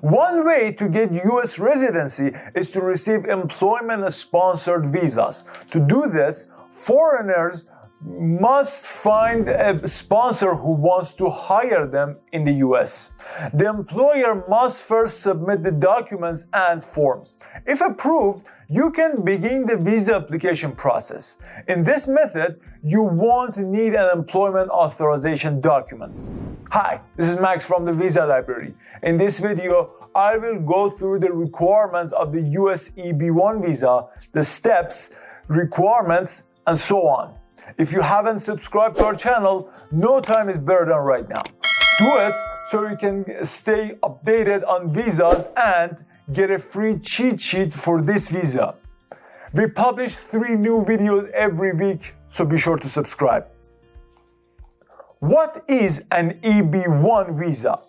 One way to get US residency is to receive employment-sponsored visas. To do this, foreigners must find a sponsor who wants to hire them in the US. The employer must first submit the documents and forms. If approved, you can begin the visa application process. In this method, you won't need an employment authorization documents. Hi, this is Max from the Visa Library. In this video, I will go through the requirements of the US EB1 visa, the steps, requirements, and so on. If you haven't subscribed to our channel, no time is better than right now. Do it so you can stay updated on visas and get a free cheat sheet for this visa. We publish 3 new videos every week, so be sure to subscribe. What is an EB1 visa?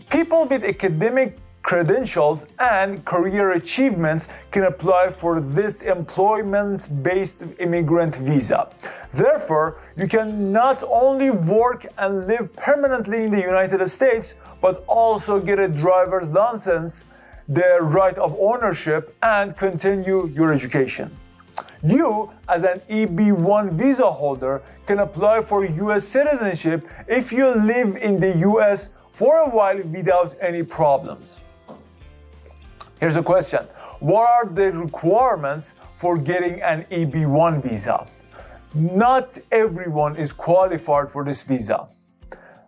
People with academic credentials and career achievements can apply for this employment-based immigrant visa. Therefore, you can not only work and live permanently in the United States, but also get a driver's license, the right of ownership, and continue your education. You, as an EB1 visa holder, can apply for US citizenship if you live in the US for a while without any problems. Here's a question. What are the requirements for getting an EB1 visa? Not everyone is qualified for this visa.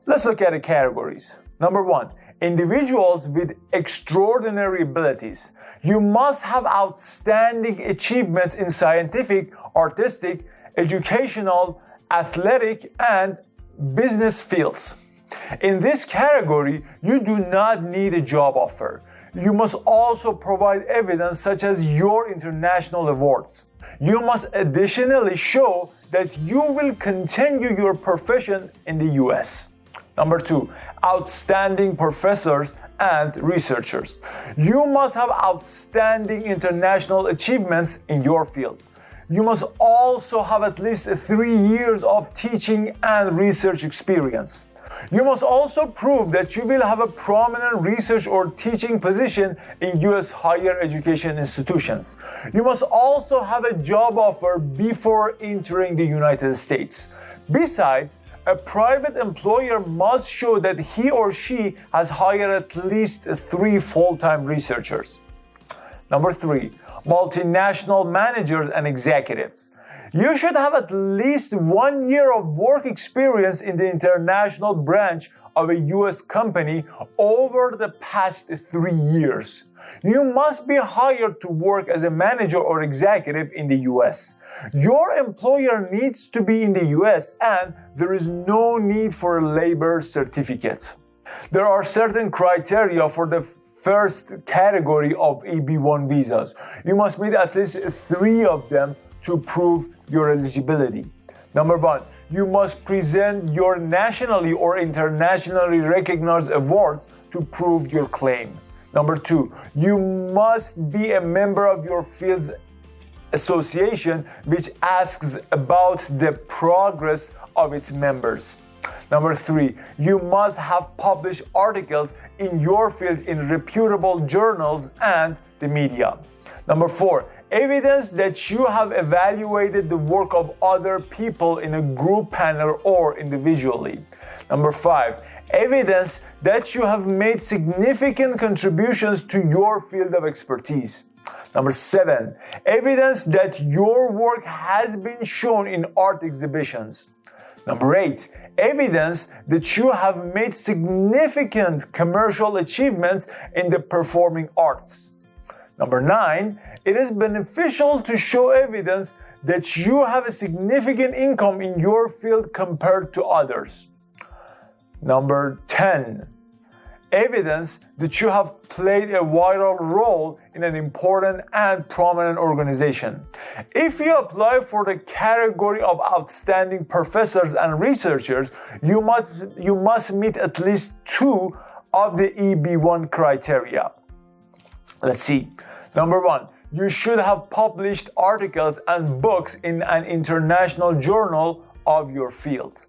Let's look at the categories. Number 1, individuals with extraordinary abilities. You must have outstanding achievements in scientific, artistic, educational, athletic, and business fields. In this category, you do not need a job offer. You must also provide evidence such as your international awards. You must additionally show that you will continue your profession in the US. Number 2, outstanding professors and researchers. You must have outstanding international achievements in your field. You must also have at least 3 years of teaching and research experience. You must also prove that you will have a prominent research or teaching position in US higher education institutions. You must also have a job offer before entering the United States. Besides, a private employer must show that he or she has hired at least 3 full-time researchers. Number 3, multinational managers and executives. You should have at least 1 year of work experience in the international branch of a US company over the past 3 years. You must be hired to work as a manager or executive in the US. Your employer needs to be in the US and there is no need for a labor certificate. There are certain criteria for the first category of EB1 visas. You must meet at least 3 of them to prove your eligibility. Number 1, you must present your nationally or internationally recognized awards to prove your claim. Number 2, you must be a member of your field's association, which asks about the progress of its members. Number 3, you must have published articles in your field in reputable journals and the media. Number 4, evidence that you have evaluated the work of other people in a group panel or individually. Number 5, evidence that you have made significant contributions to your field of expertise. Number 7, evidence that your work has been shown in art exhibitions. Number 8, evidence that you have made significant commercial achievements in the performing arts. Number 9, it is beneficial to show evidence that you have a significant income in your field compared to others. Number 10, evidence that you have played a vital role in an important and prominent organization. If you apply for the category of outstanding professors and researchers, you must meet at least 2 of the EB1 criteria. Let's see. Number 1, you should have published articles and books in an international journal of your field.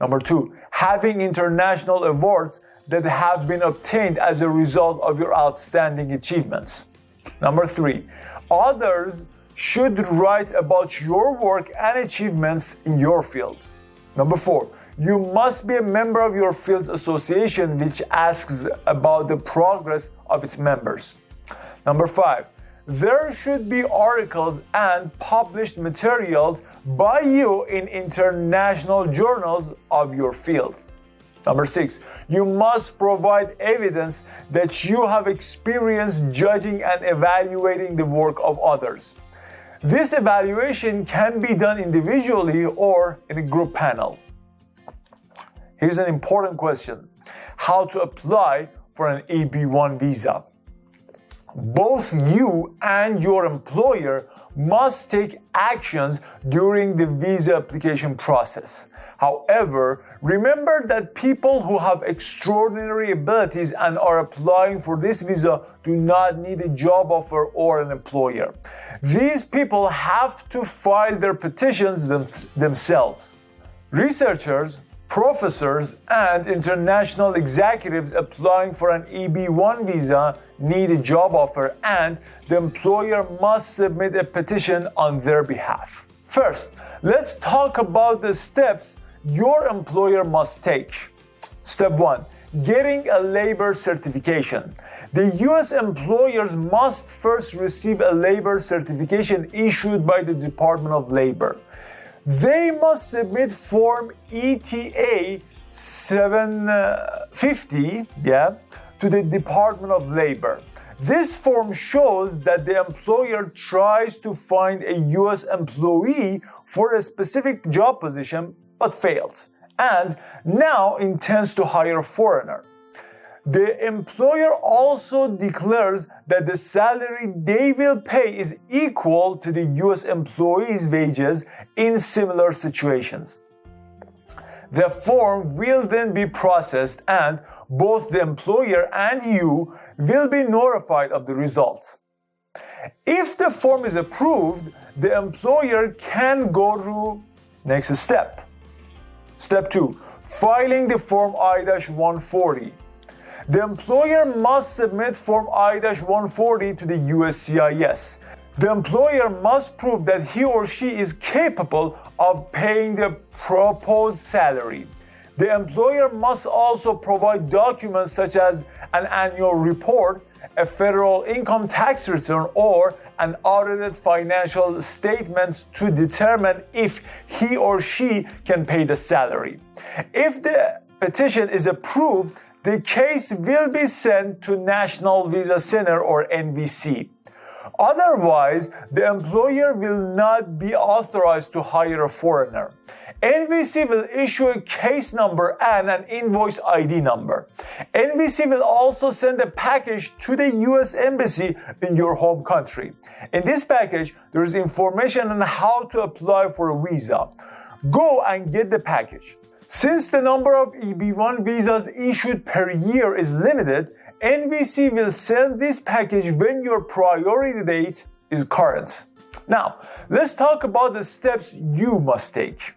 Number 2, having international awards that have been obtained as a result of your outstanding achievements. Number 3, others should write about your work and achievements in your fields. Number 4, you must be a member of your field's association, which asks about the progress of its members. Number 5, there should be articles and published materials by you in international journals of your field. Number 6, you must provide evidence that you have experience judging and evaluating the work of others. This evaluation can be done individually or in a group panel. Here's an important question: how to apply for an EB1 visa? Both you and your employer must take actions during the visa application process. However, remember that people who have extraordinary abilities and are applying for this visa do not need a job offer or an employer. These people have to file their petitions themselves. Researchers, professors, and international executives applying for an EB1 visa need a job offer, and the employer must submit a petition on their behalf. First, let's talk about the steps your employer must take. Step 1. Getting a labor certification. The US employers must first receive a labor certification issued by the Department of Labor. They must submit Form ETA 750 to the Department of Labor. This form shows that the employer tries to find a US employee for a specific job position but failed, and now intends to hire a foreigner. The employer also declares that the salary they will pay is equal to the US employee's wages in similar situations. The form will then be processed, and both the employer and you will be notified of the results. If the form is approved, the employer can go to next step. Step 2. Filing the Form I-140. The employer must submit Form I-140 to the USCIS. The employer must prove that he or she is capable of paying the proposed salary. The employer must also provide documents such as an annual report, a federal income tax return, or an audited financial statement to determine if he or she can pay the salary. If the petition is approved, the case will be sent to National Visa Center or NVC. Otherwise, the employer will not be authorized to hire a foreigner. NVC will issue a case number and an invoice ID number. NVC will also send a package to the US Embassy in your home country. In this package, there is information on how to apply for a visa. Go and get the package. Since the number of EB1 visas issued per year is limited, NVC will send this package when your priority date is current. Now, let's talk about the steps you must take.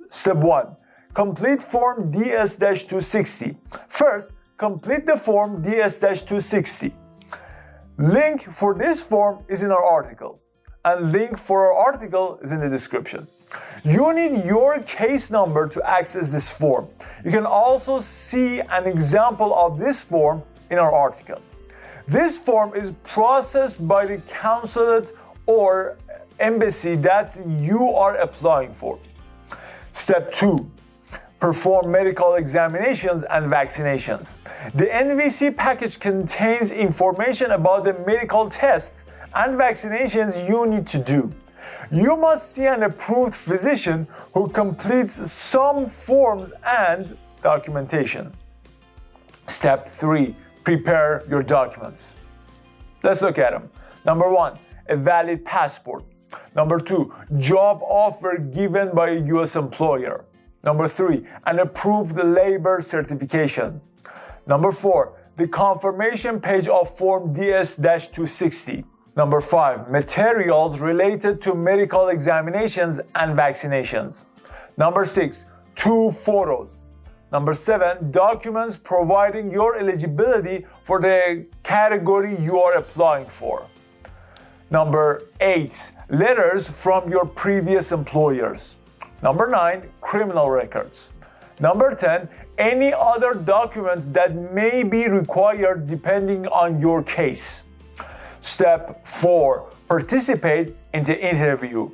Step 1. Complete Form DS-260. First, complete the Form DS-260. Link for this form is in our article, and link for our article is in the description. You need your case number to access this form. You can also see an example of this form in our article. This form is processed by the consulate or embassy that you are applying for. Step 2. Perform medical examinations and vaccinations. The NVC package contains information about the medical tests and vaccinations you need to do. You must see an approved physician who completes some forms and documentation. Step 3. Prepare your documents. Let's look at them. Number 1. A valid passport. Number 2. Job offer given by a US employer. Number 3. An approved labor certification. Number 4. The confirmation page of Form DS-260. Number 5. Materials related to medical examinations and vaccinations. Number 6. 2 photos. Number 7, documents proving your eligibility for the category you are applying for. Number 8, letters from your previous employers. Number 9, criminal records. Number 10, any other documents that may be required depending on your case. Step 4, participate in the interview.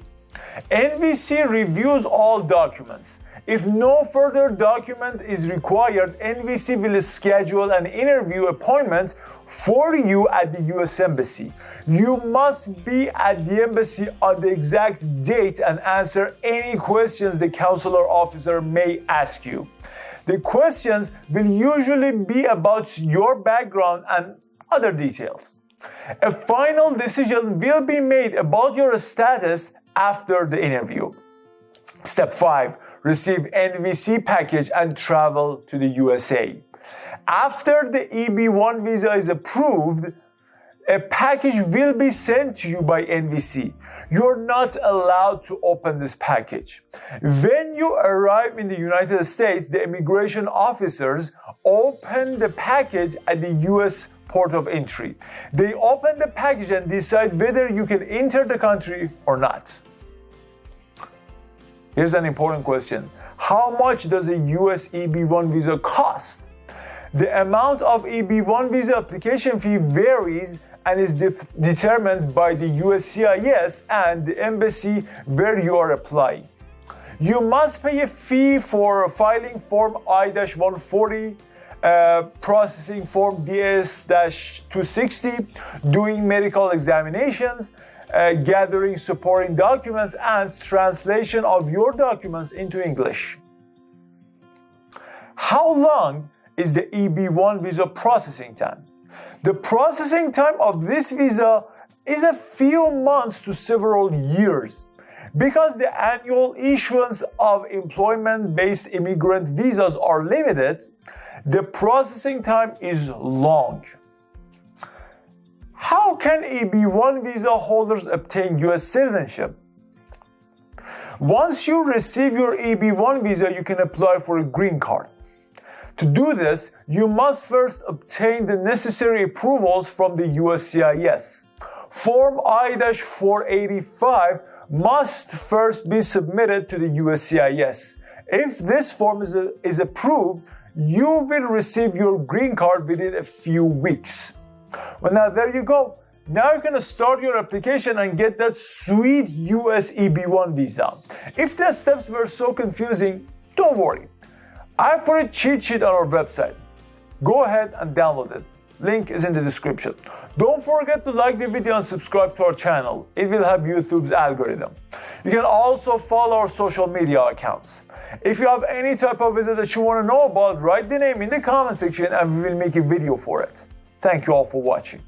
NVC reviews all documents. If no further document is required, NVC will schedule an interview appointment for you at the US Embassy. You must be at the embassy on the exact date and answer any questions the consular officer may ask you. The questions will usually be about your background and other details. A final decision will be made about your status after the interview. Step 5, receive NVC package and travel to the USA. After the EB1 visa is approved, a package will be sent to you by NVC. You're not allowed to open this package. When you arrive in the United States, the immigration officers open the package at the US port of entry. They open the package and decide whether you can enter the country or not. Here's an important question. How much does a US EB1 visa cost? The amount of EB1 visa application fee varies and is determined by the USCIS and the embassy where you are applying. You must pay a fee for filing Form I-140, processing Form DS-260, doing medical examinations, gathering supporting documents, and translation of your documents into English. How long is the EB1 visa processing time? The processing time of this visa is a few months to several years. Because the annual issuance of employment-based immigrant visas are limited, the processing time is long. How can EB1 visa holders obtain US citizenship? Once you receive your EB1 visa, you can apply for a green card. To do this, you must first obtain the necessary approvals from the USCIS. Form I-485 must first be submitted to the USCIS. If this form is approved, you will receive your green card within a few weeks. Well, now there you go. Now you can start your application and get that sweet US EB1 visa. If the steps were so confusing, don't worry. I put a cheat sheet on our website. Go ahead and download it. Link is in the description. Don't forget to like the video and subscribe to our channel. It will help YouTube's algorithm. You can also follow our social media accounts. If you have any type of visa that you want to know about, write the name in the comment section and we will make a video for it. Thank you all for watching.